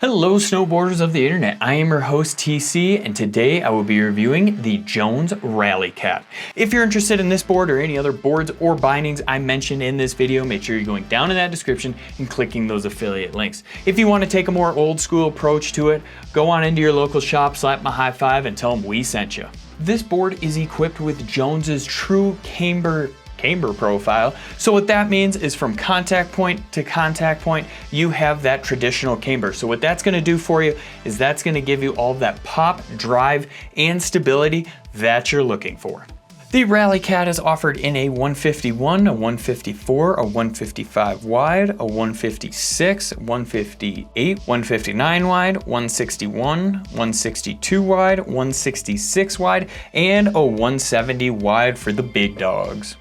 Hello snowboarders of the internet, I am your host TC and today I will be reviewing the Jones Rally Cat. If you're interested in this board or any other boards or bindings I mentioned in this video, make sure you're going down in that description and clicking those affiliate links. If you want to take a more old school approach to it, go on into your local shop, slap them a high five and tell them we sent you. This board is equipped with Jones's true camber profile. So what that means is from contact point to contact point, you have that traditional camber. So what that's gonna do for you is that's gonna give you all of that pop, drive, and stability that you're looking for. The Rally Cat is offered in a 151, a 154, a 155 wide, a 156, 158, 159 wide, 161, 162 wide, 166 wide, and a 170 wide for the big dogs.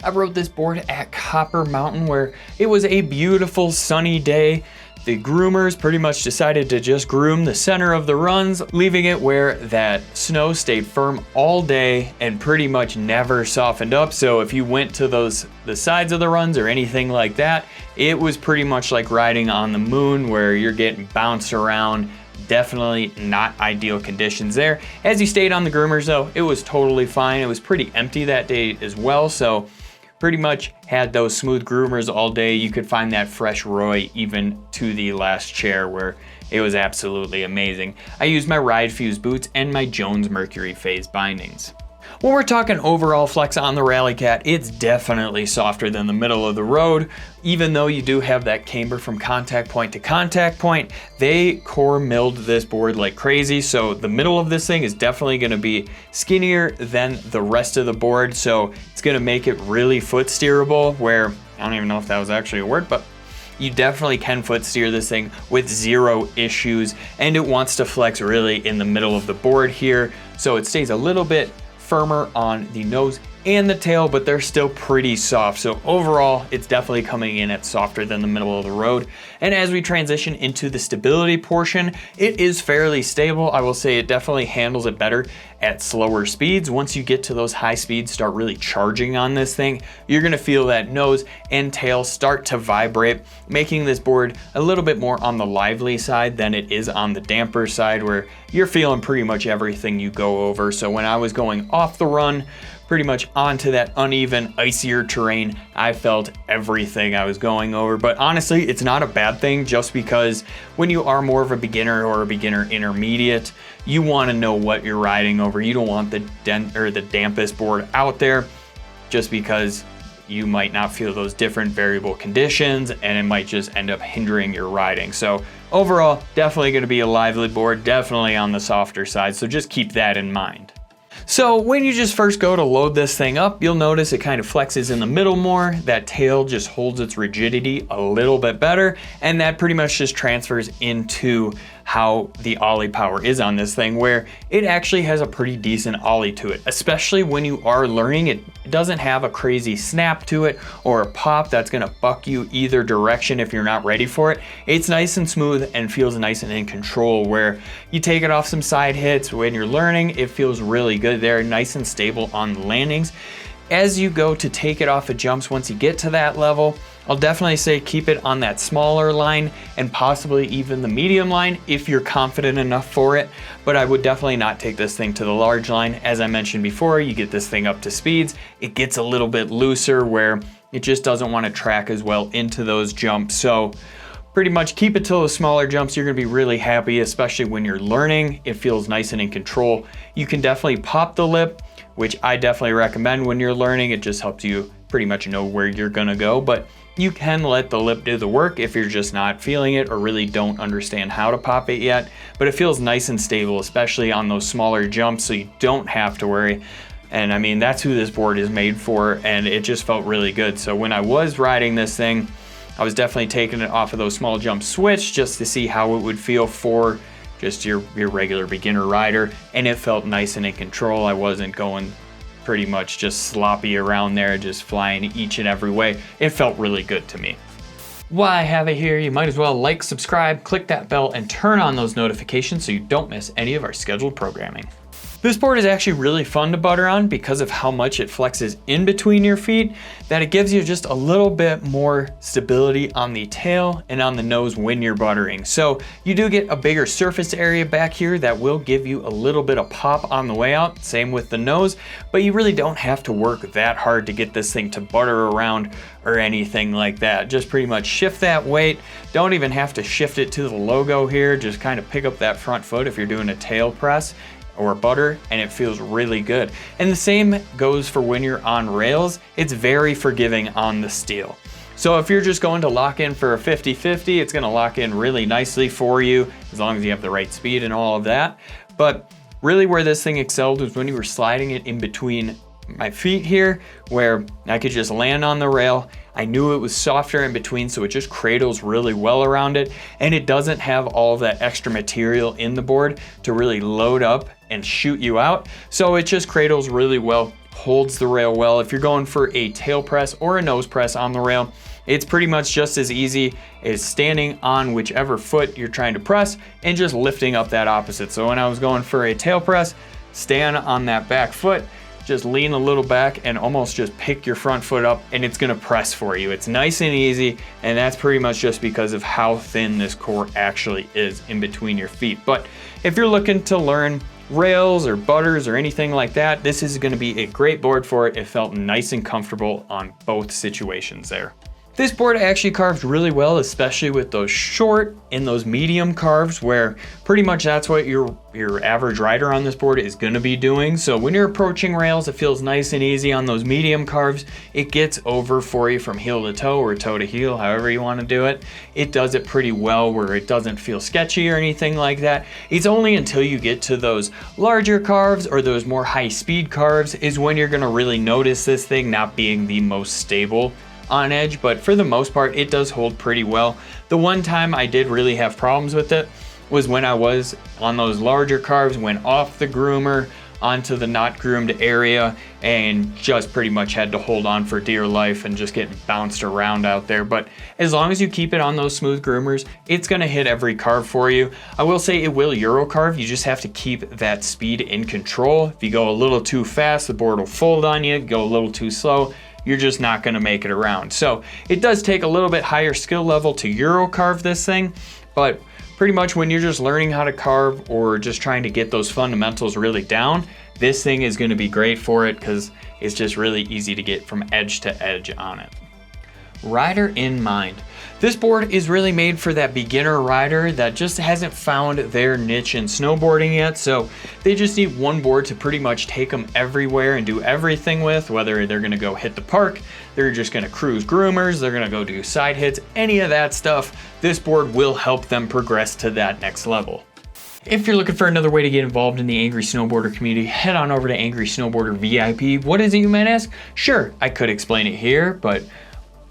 I rode this board at Copper Mountain where it was a beautiful sunny day. The groomers pretty much decided to just groom the center of the runs, leaving it where that snow stayed firm all day and pretty much never softened up. So if you went to the sides of the runs or anything like that, it was pretty much like riding on the moon where you're getting bounced around. Definitely not ideal conditions there. As you stayed on the groomers though, it was totally fine. It was pretty empty that day as well, so pretty much had those smooth groomers all day. You could find that fresh Roy even to the last chair where it was absolutely amazing. I used my Ride Fuse boots and my Jones Mercury Phase bindings. When we're talking overall flex on the Rally Cat, it's definitely softer than the middle of the road. Even though you do have that camber from contact point to contact point, they core milled this board like crazy. So the middle of this thing is definitely gonna be skinnier than the rest of the board. So it's gonna make it really foot steerable where, I don't even know if that was actually a word, but you definitely can foot steer this thing with zero issues. And it wants to flex really in the middle of the board here. So it stays a little bit firmer on the nose and the tail, but they're still pretty soft. So overall, it's definitely coming in at softer than the middle of the road. And as we transition into the stability portion, it is fairly stable. I will say it definitely handles it better at slower speeds. Once you get to those high speeds, start really charging on this thing, you're gonna feel that nose and tail start to vibrate, making this board a little bit more on the lively side than it is on the damper side where you're feeling pretty much everything you go over. So when I was going off the run, pretty much onto that uneven, icier terrain, I felt everything I was going over. But honestly, it's not a bad thing just because when you are more of a beginner or a beginner intermediate, you want to know what you're riding over. You don't want the dampest board out there just because you might not feel those different variable conditions and it might just end up hindering your riding. So overall, definitely going to be a lively board, definitely on the softer side. So just keep that in mind. So when you just first go to load this thing up, you'll notice it kind of flexes in the middle more. That tail just holds its rigidity a little bit better, and that pretty much just transfers into how the ollie power is on this thing, where it actually has a pretty decent ollie to it, especially when you are learning. It doesn't have a crazy snap to it or a pop that's gonna buck you either direction if you're not ready for it. It's nice and smooth and feels nice and in control, where you take it off some side hits when you're learning, it feels really good there, nice and stable on the landings. As you go to take it off of jumps, once you get to that level, I'll definitely say keep it on that smaller line and possibly even the medium line if you're confident enough for it. But I would definitely not take this thing to the large line. As I mentioned before, you get this thing up to speeds, it gets a little bit looser where it just doesn't want to track as well into those jumps. So pretty much keep it to those smaller jumps. You're gonna be really happy, especially when you're learning. It feels nice and in control. You can definitely pop the lip, which I definitely recommend when you're learning. It just helps you pretty much know where you're gonna go, but you can let the lip do the work if you're just not feeling it or really don't understand how to pop it yet. But it feels nice and stable, especially on those smaller jumps, so you don't have to worry. And I mean, that's who this board is made for, and it just felt really good. So when I was riding this thing, I was definitely taking it off of those small jump switch just to see how it would feel for just your regular beginner rider, and it felt nice and in control. I wasn't going pretty much just sloppy around there, just flying each and every way. It felt really good to me. While I have it here, you might as well like, subscribe, click that bell, and turn on those notifications so you don't miss any of our scheduled programming. This board is actually really fun to butter on because of how much it flexes in between your feet, that it gives you just a little bit more stability on the tail and on the nose when you're buttering. So you do get a bigger surface area back here that will give you a little bit of pop on the way out, same with the nose, but you really don't have to work that hard to get this thing to butter around or anything like that. Just pretty much shift that weight. Don't even have to shift it to the logo here. Just kind of pick up that front foot if you're doing a tail press or butter, and it feels really good. And the same goes for when you're on rails. It's very forgiving on the steel. So if you're just going to lock in for a 50-50, it's gonna lock in really nicely for you, as long as you have the right speed and all of that. But really where this thing excelled was when you were sliding it in between my feet here, where I could just land on the rail. I knew it was softer in between, so it just cradles really well around it, and it doesn't have all of that extra material in the board to really load up and shoot you out. So it just cradles really well, holds the rail well. If you're going for a tail press or a nose press on the rail, it's pretty much just as easy as standing on whichever foot you're trying to press and just lifting up that opposite. So when I was going for a tail press, stand on that back foot, just lean a little back and almost just pick your front foot up, and it's gonna press for you. It's nice and easy, and that's pretty much just because of how thin this core actually is in between your feet. But if you're looking to learn rails or butters or anything like that, this is gonna be a great board for it. It felt nice and comfortable on both situations there. This board actually carves really well, especially with those short and those medium carves, where pretty much that's what your average rider on this board is gonna be doing. So when you're approaching rails, it feels nice and easy. On those medium carves, it gets over for you from heel to toe or toe to heel, however you wanna do it. It does it pretty well where it doesn't feel sketchy or anything like that. It's only until you get to those larger carves or those more high speed carves is when you're gonna really notice this thing not being the most stable on edge, but for the most part it does hold pretty well. The one time I did really have problems with it was when I was on those larger carves, went off the groomer onto the not groomed area and just pretty much had to hold on for dear life and just get bounced around out there. But as long as you keep it on those smooth groomers, it's gonna hit every carve for you. I will say it will Euro carve. You just have to keep that speed in control. If you go a little too fast, the board will fold on you. Go a little too slow, you're just not gonna make it around. So it does take a little bit higher skill level to Euro carve this thing, but pretty much when you're just learning how to carve or just trying to get those fundamentals really down, this thing is gonna be great for it because it's just really easy to get from edge to edge on it. Rider in mind. This board is really made for that beginner rider that just hasn't found their niche in snowboarding yet, so they just need one board to pretty much take them everywhere and do everything with, whether they're gonna go hit the park, they're just gonna cruise groomers, they're gonna go do side hits, any of that stuff. This board will help them progress to that next level. If you're looking for another way to get involved in the Angry Snowboarder community, head on over to Angry Snowboarder VIP. What is it, you might ask? Sure, I could explain it here, but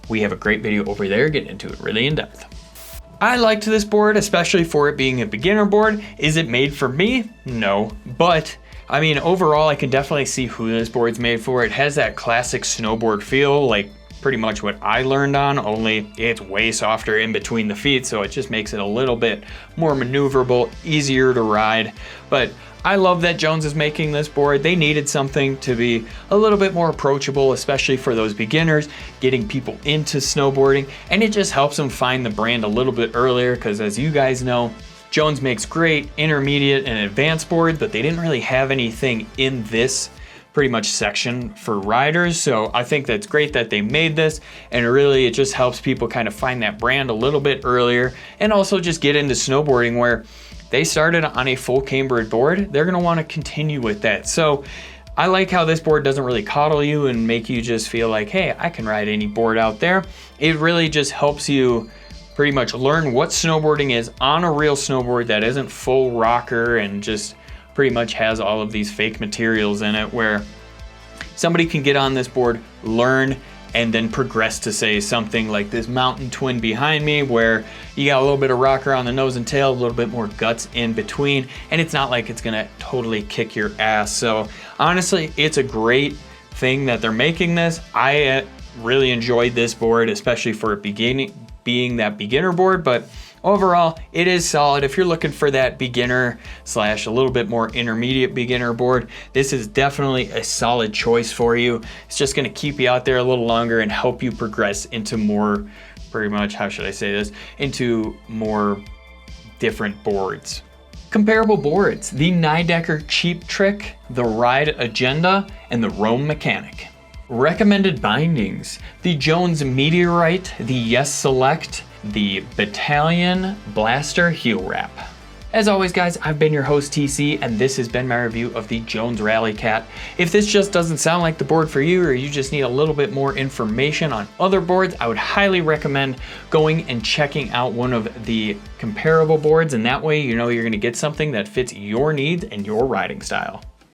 we have a great video over there getting into it really in depth. I liked this board, especially for it being a beginner board. Is it made for me? No, but I mean, overall, I can definitely see who this board's made for. It has that classic snowboard feel, like pretty much what I learned on, only it's way softer in between the feet, so it just makes it a little bit more maneuverable, easier to ride. But I love that Jones is making this board. They needed something to be a little bit more approachable, especially for those beginners, getting people into snowboarding, and it just helps them find the brand a little bit earlier, because as you guys know, Jones makes great intermediate and advanced boards, but they didn't really have anything in this pretty much section for riders. So I think that's great that they made this, and really it just helps people kind of find that brand a little bit earlier, and also just get into snowboarding where they started on a full cambered board. They're gonna wanna continue with that. So I like how this board doesn't really coddle you and make you just feel like, hey, I can ride any board out there. It really just helps you pretty much learn what snowboarding is on a real snowboard that isn't full rocker and just pretty much has all of these fake materials in it, where somebody can get on this board, learn, and then progress to say something like this Mountain Twin behind me, where you got a little bit of rocker on the nose and tail, a little bit more guts in between, and it's not like it's gonna totally kick your ass. So honestly, it's a great thing that they're making this. I really enjoyed this board, especially for being that beginner board, but Overall, it is solid. If you're looking for that beginner slash a little bit more intermediate beginner board, this is definitely a solid choice for you. It's just gonna keep you out there a little longer and help you progress into more, pretty much, how should I say this, into more different boards. Comparable boards, the Nidecker Cheap Trick, the Ride Agenda, and the Rome Mechanic. Recommended bindings, the Jones Meteorite, the Yes Select, the Bataleon Blaster Heel Wrap. As always guys, I've been your host TC, and this has been my review of the Jones Rally Cat. If this just doesn't sound like the board for you, or you just need a little bit more information on other boards, I would highly recommend going and checking out one of the comparable boards, and that way you know you're gonna get something that fits your needs and your riding style.